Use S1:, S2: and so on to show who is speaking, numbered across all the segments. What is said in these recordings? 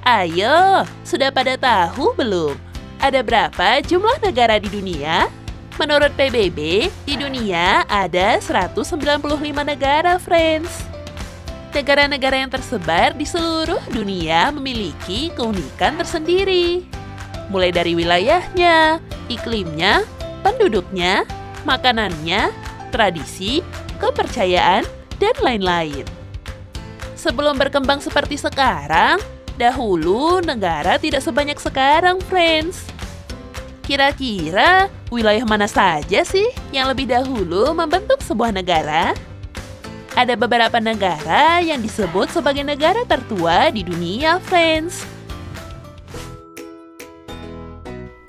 S1: Ayo, sudah pada tahu belum? Ada berapa jumlah negara di dunia? Menurut PBB, di dunia ada 195 negara, friends. Negara-negara yang tersebar di seluruh dunia memiliki keunikan tersendiri. Mulai dari wilayahnya, iklimnya, penduduknya, makanannya, tradisi, kepercayaan, dan lain-lain. Sebelum berkembang seperti sekarang, dahulu negara tidak sebanyak sekarang, friends. Kira-kira wilayah mana saja sih yang lebih dahulu membentuk sebuah negara? Ada beberapa negara yang disebut sebagai negara tertua di dunia, friends.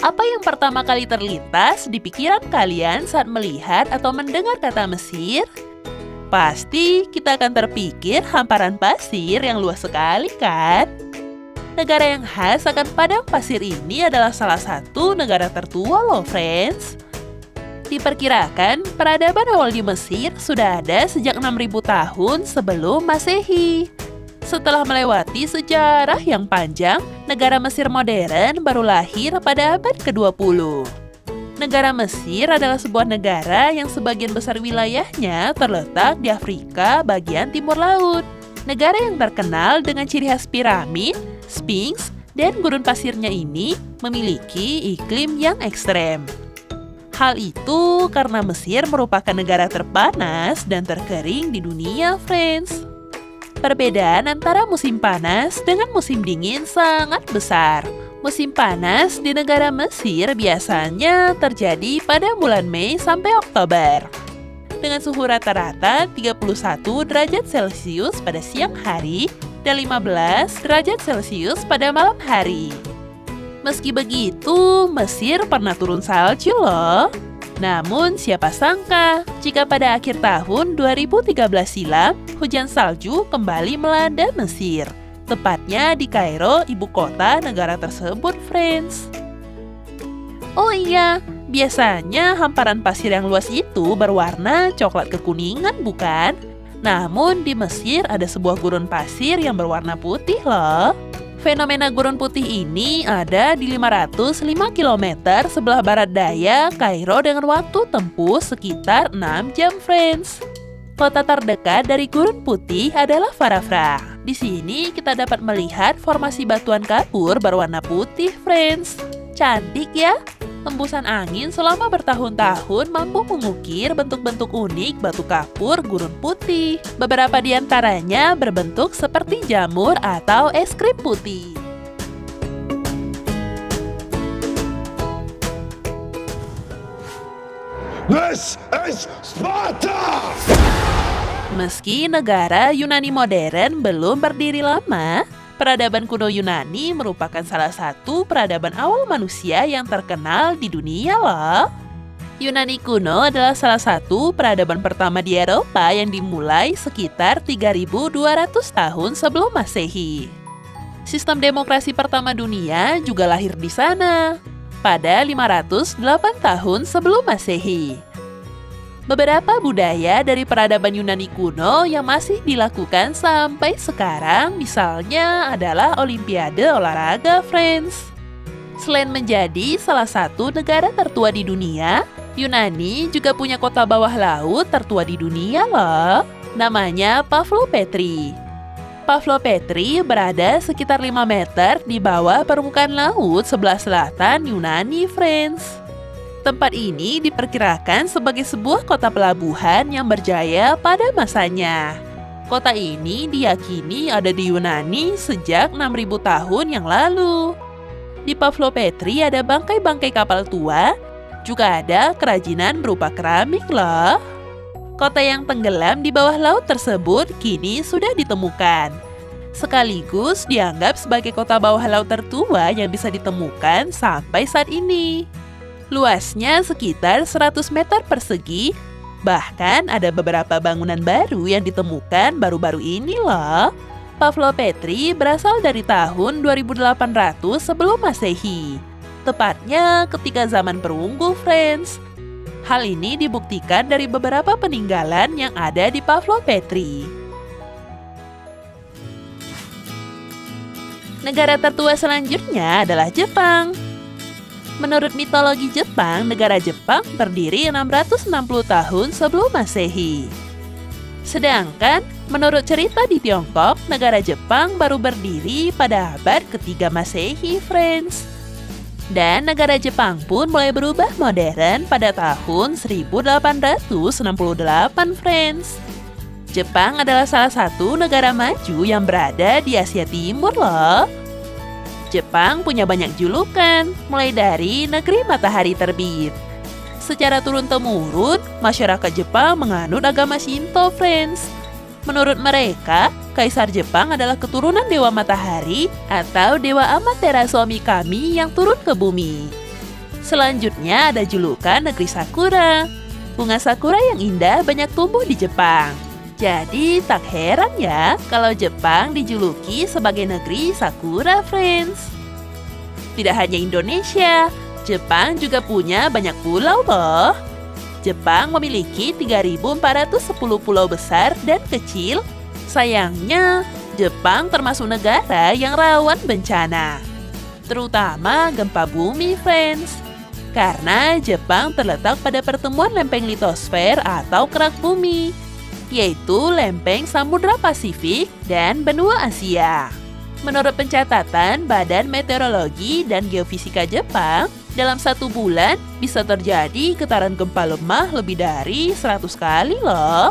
S1: Apa yang pertama kali terlintas di pikiran kalian saat melihat atau mendengar kata Mesir? Pasti kita akan terpikir hamparan pasir yang luas sekali, kan? Negara yang khas akan padang pasir ini adalah salah satu negara tertua loh, friends. Diperkirakan, peradaban awal di Mesir sudah ada sejak 6.000 tahun sebelum Masehi. Setelah melewati sejarah yang panjang, negara Mesir modern baru lahir pada abad ke-20. Negara Mesir adalah sebuah negara yang sebagian besar wilayahnya terletak di Afrika bagian timur laut. Negara yang terkenal dengan ciri khas piramid, Sphinx, dan gurun pasirnya ini memiliki iklim yang ekstrem. Hal itu karena Mesir merupakan negara terpanas dan terkering di dunia, friends. Perbedaan antara musim panas dengan musim dingin sangat besar. Musim panas di negara Mesir biasanya terjadi pada bulan Mei sampai Oktober, dengan suhu rata-rata 31 derajat Celcius pada siang hari dan 15 derajat Celcius pada malam hari. Meski begitu, Mesir pernah turun salju loh. Namun siapa sangka jika pada akhir tahun 2013 silam, hujan salju kembali melanda Mesir. Tepatnya di Kairo, ibu kota negara tersebut, friends. Oh iya, biasanya hamparan pasir yang luas itu berwarna coklat kekuningan, bukan? Namun di Mesir ada sebuah gurun pasir yang berwarna putih loh. Fenomena gurun putih ini ada di 505 km sebelah barat daya Kairo dengan waktu tempuh sekitar 6 jam, friends. Kota terdekat dari gurun putih adalah Farafra. Di sini kita dapat melihat formasi batuan kapur berwarna putih, friends. Cantik ya? Hembusan angin selama bertahun-tahun mampu mengukir bentuk-bentuk unik batu kapur gurun putih. Beberapa di antaranya berbentuk seperti jamur atau es krim putih.
S2: This is Sparta!
S1: Meski negara Yunani modern belum berdiri lama, peradaban kuno Yunani merupakan salah satu peradaban awal manusia yang terkenal di dunia loh. Yunani kuno adalah salah satu peradaban pertama di Eropa yang dimulai sekitar 3.200 tahun sebelum Masehi. Sistem demokrasi pertama dunia juga lahir di sana, pada 508 tahun sebelum Masehi. Beberapa budaya dari peradaban Yunani kuno yang masih dilakukan sampai sekarang misalnya adalah Olimpiade olahraga, friends. Selain menjadi salah satu negara tertua di dunia, Yunani juga punya kota bawah laut tertua di dunia loh. Namanya Pavlopetri. Pavlopetri berada sekitar 5 meter di bawah permukaan laut sebelah selatan Yunani, friends. Tempat ini diperkirakan sebagai sebuah kota pelabuhan yang berjaya pada masanya. Kota ini diyakini ada di Yunani sejak 6.000 tahun yang lalu. Di Pavlopetri ada bangkai-bangkai kapal tua, juga ada kerajinan berupa keramik loh. Kota yang tenggelam di bawah laut tersebut kini sudah ditemukan. Sekaligus dianggap sebagai kota bawah laut tertua yang bisa ditemukan sampai saat ini. Luasnya sekitar 100 meter persegi, bahkan ada beberapa bangunan baru yang ditemukan baru-baru ini loh. Pavlopetri berasal dari tahun 2800 sebelum Masehi, tepatnya ketika zaman perunggu, friends. Hal ini dibuktikan dari beberapa peninggalan yang ada di Pavlopetri. Negara tertua selanjutnya adalah Jepang. Menurut mitologi Jepang, negara Jepang berdiri 660 tahun sebelum Masehi. Sedangkan, menurut cerita di Tiongkok, negara Jepang baru berdiri pada abad ketiga Masehi, friends. Dan negara Jepang pun mulai berubah modern pada tahun 1868, friends. Jepang adalah salah satu negara maju yang berada di Asia Timur loh. Jepang punya banyak julukan, mulai dari negeri matahari terbit. Secara turun-temurun, masyarakat Jepang menganut agama Shinto, friends. Menurut mereka, Kaisar Jepang adalah keturunan Dewa Matahari atau Dewa Amaterasu Kami yang turun ke bumi. Selanjutnya ada julukan negeri Sakura. Bunga sakura yang indah banyak tumbuh di Jepang. Jadi tak heran ya kalau Jepang dijuluki sebagai negeri Sakura, friends. Tidak hanya Indonesia, Jepang juga punya banyak pulau loh. Jepang memiliki 3.410 pulau besar dan kecil. Sayangnya, Jepang termasuk negara yang rawan bencana, terutama gempa bumi, friends. Karena Jepang terletak pada pertemuan lempeng litosfer atau kerak bumi, yaitu lempeng Samudra Pasifik dan benua Asia. Menurut pencatatan Badan Meteorologi dan Geofisika Jepang, dalam 1 bulan bisa terjadi getaran gempa lemah lebih dari 100 kali loh.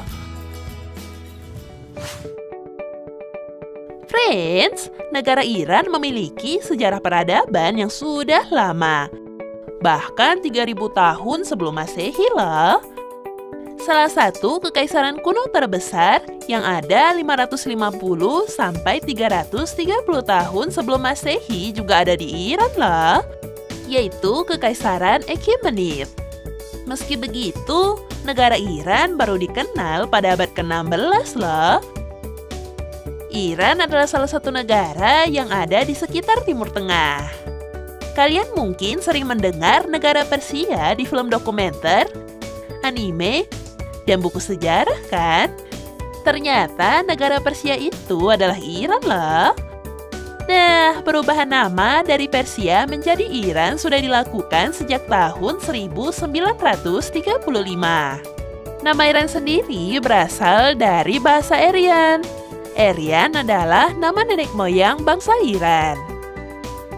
S1: Friends, negara Iran memiliki sejarah peradaban yang sudah lama. Bahkan 3.000 tahun sebelum Masehi loh. Salah satu kekaisaran kuno terbesar yang ada 550 sampai 330 tahun sebelum Masehi juga ada di Iran loh, yaitu Kekaisaran Achaemenid. Meski begitu, negara Iran baru dikenal pada abad ke-16 loh. Iran adalah salah satu negara yang ada di sekitar Timur Tengah. Kalian mungkin sering mendengar negara Persia di film dokumenter, anime, dan buku sejarah kan? Ternyata negara Persia itu adalah Iran loh. Nah, perubahan nama dari Persia menjadi Iran sudah dilakukan sejak tahun 1935. Nama Iran sendiri berasal dari bahasa Aryan. Aryan adalah nama nenek moyang bangsa Iran.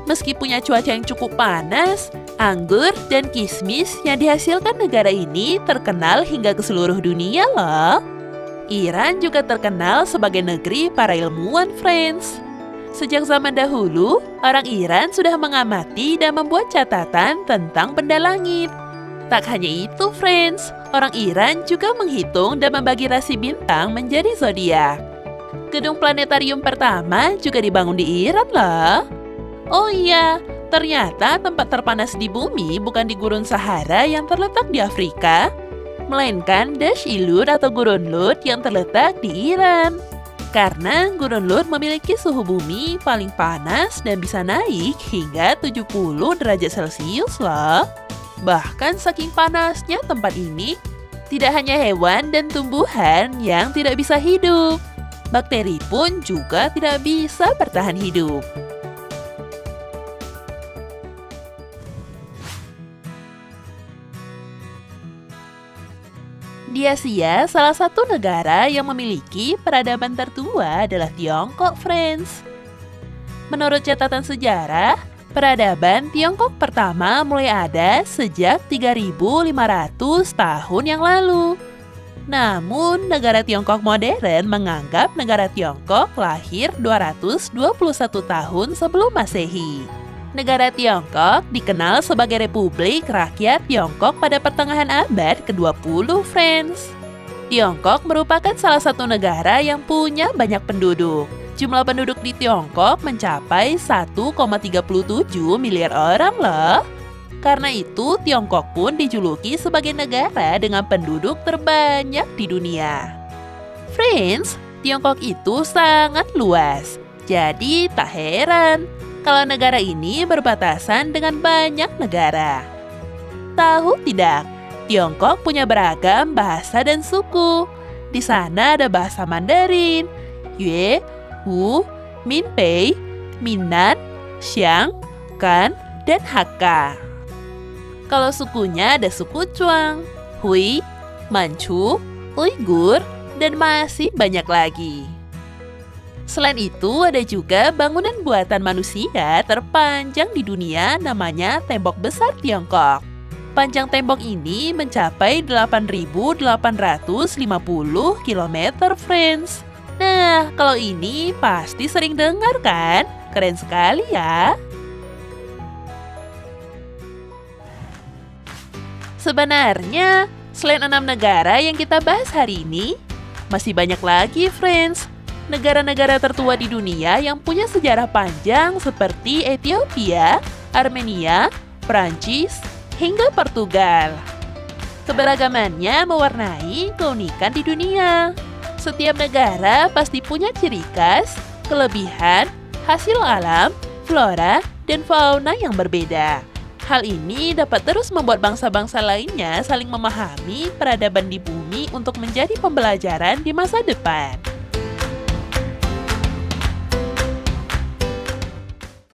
S1: Meski punya cuaca yang cukup panas, anggur dan kismis yang dihasilkan negara ini terkenal hingga ke seluruh dunia loh. Iran juga terkenal sebagai negeri para ilmuwan, friends. Sejak zaman dahulu, orang Iran sudah mengamati dan membuat catatan tentang benda langit. Tak hanya itu, friends, orang Iran juga menghitung dan membagi rasi bintang menjadi zodiak. Gedung planetarium pertama juga dibangun di Iran loh. Oh iya, ternyata tempat terpanas di bumi bukan di Gurun Sahara yang terletak di Afrika, melainkan Dash Ilur atau Gurun Lut yang terletak di Iran. Karena Gurun Lut memiliki suhu bumi paling panas dan bisa naik hingga 70 derajat Celcius loh. Bahkan saking panasnya tempat ini, tidak hanya hewan dan tumbuhan yang tidak bisa hidup, bakteri pun juga tidak bisa bertahan hidup. Di Asia, salah satu negara yang memiliki peradaban tertua adalah Tiongkok, friends. Menurut catatan sejarah, peradaban Tiongkok pertama mulai ada sejak 3.500 tahun yang lalu. Namun, negara Tiongkok modern menganggap negara Tiongkok lahir 221 tahun sebelum Masehi. Negara Tiongkok dikenal sebagai Republik Rakyat Tiongkok pada pertengahan abad ke-20, friends. Tiongkok merupakan salah satu negara yang punya banyak penduduk. Jumlah penduduk di Tiongkok mencapai 1,37 miliar orang loh. Karena itu, Tiongkok pun dijuluki sebagai negara dengan penduduk terbanyak di dunia. Friends, Tiongkok itu sangat luas. Jadi tak heran kalau negara ini berbatasan dengan banyak negara. Tahu tidak, Tiongkok punya beragam bahasa dan suku. Di sana ada bahasa Mandarin, Yue, Wu, Minpei, Minnan, Xiang, Han, dan Hakka. Kalau sukunya ada suku Zhuang, Hui, Manchu, Uighur, dan masih banyak lagi. Selain itu, ada juga bangunan buatan manusia terpanjang di dunia namanya Tembok Besar Tiongkok. Panjang tembok ini mencapai 8.850 km, friends. Nah, kalau ini pasti sering dengar kan? Keren sekali ya. Sebenarnya, selain 6 negara yang kita bahas hari ini, masih banyak lagi, friends. Negara-negara tertua di dunia yang punya sejarah panjang seperti Ethiopia, Armenia, Prancis, hingga Portugal. Keberagamannya mewarnai keunikan di dunia. Setiap negara pasti punya ciri khas, kelebihan, hasil alam, flora, dan fauna yang berbeda. Hal ini dapat terus membuat bangsa-bangsa lainnya saling memahami peradaban di bumi untuk menjadi pembelajaran di masa depan.